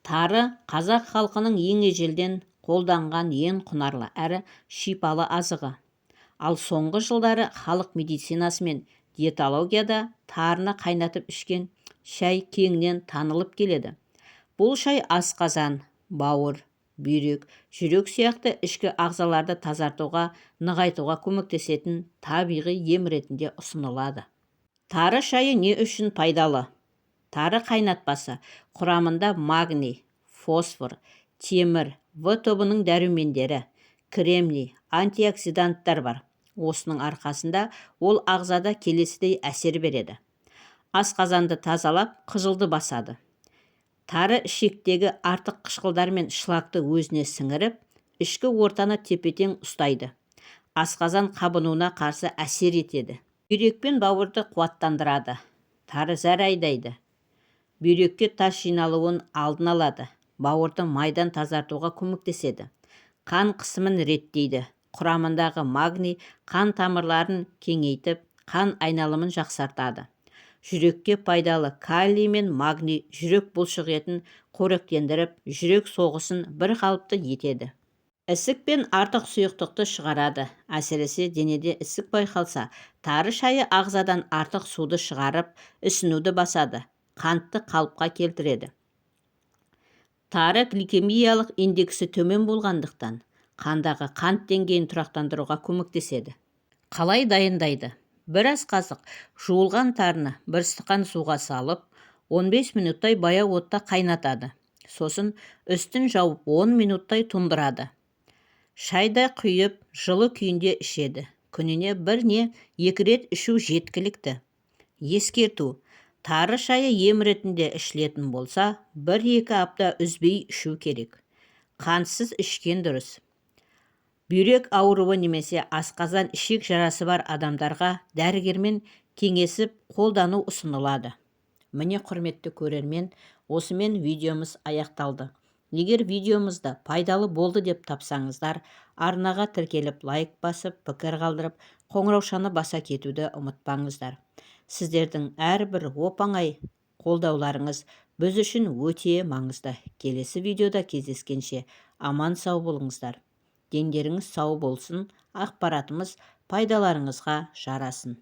Тары қазақ халқының ең ежелден қолданған ең құнарлы әрі шипалы азығы. Ал соңғы жылдары халық медицинасы мен диетологияда тарыны қайнатып ішкен шай кеңінен танылып келеді. Бұл шай асқазан, бауыр, бүйрек, жүрек сияқты ішкі ағзаларды тазартуға, нығайтуға көмектесетін табиғи ем ретінде ұсынылады. Тары шайы не үшін пайдалы? Тары қайнатпасы құрамында магний, фосфор, темір, В тобының дәрумендері, кремний, антиоксиданттар бар. Осының арқасында ол ағзада келесідей әсер береді. Асқазанды тазалап, қыжылды басады. Тары ішектегі артық қышқылдар мен шлакты өзіне сіңіріп, ішкі ортаны тепе-тең ұстайды. Асқазан қабынуына қарсы әсер етеді. Бүйрек пен бауырды қуаттандырады. Тары зәр айдайды. Бүйрекке тас жиналуын алдын алады. Бауырды майдан тазартуға көмектеседі. Қан қысымын реттейді. Құрамындағы магний қан тамырларын кеңейтіп, қан айналымын жақсартады. Жүрекке пайдалы калий мен магний жүрек бұлшық етін қоректендіріп, жүрек соғысын бір қалыпты етеді. Ісік пен артық сұйықтықты шығарады. Әсіресе денеде ісік байқалса, тары шайы ағзадан артық суды шығарып, ісінуді басады, қантты қалыпқа келтіреді. Тары гликемиялық индексі төмен болғандықтан, қандағы қант деңгейін тұрақтандыруға көмектеседі. Қалай дайындайды? Бір ас қасық жуылған тарыны бір стақан суға салып, 15 минуттай баяу отта қайнатады. Сосын үстін жауып 10 минуттай тұндырады. Шайда құйып, жылы күйінде ішеді. Күніне бір не 2 рет ішу жеткілікті. Ескерту: тары шайы ем ретінде ішілетін болса, 1-2 апта үзбей ішу керек. Қантсыз ішкен дұрыс. Бүйрек ауруы немесе асқазан ішек жарасы бар адамдарға дәрігермен кеңесіп қолдану ұсынылады. Міне, құрметті көрермен, осымен видеомыз аяқталды. Егер видеомызда пайдалы болды деп тапсаңыздар, арнаға тіркеліп лайк басып, пікір қалдырып, қоңыраушаны баса кетуді ұмытпаңыздар. Сіздердің әрбір оп-оңай қолдауларыңыз біз үшін өте маңызды. Келесі видеода кездескенше аман сау болыңыздар. Дендеріңіз сау болсын, ақпаратымыз пайдаларыңызға жарасын.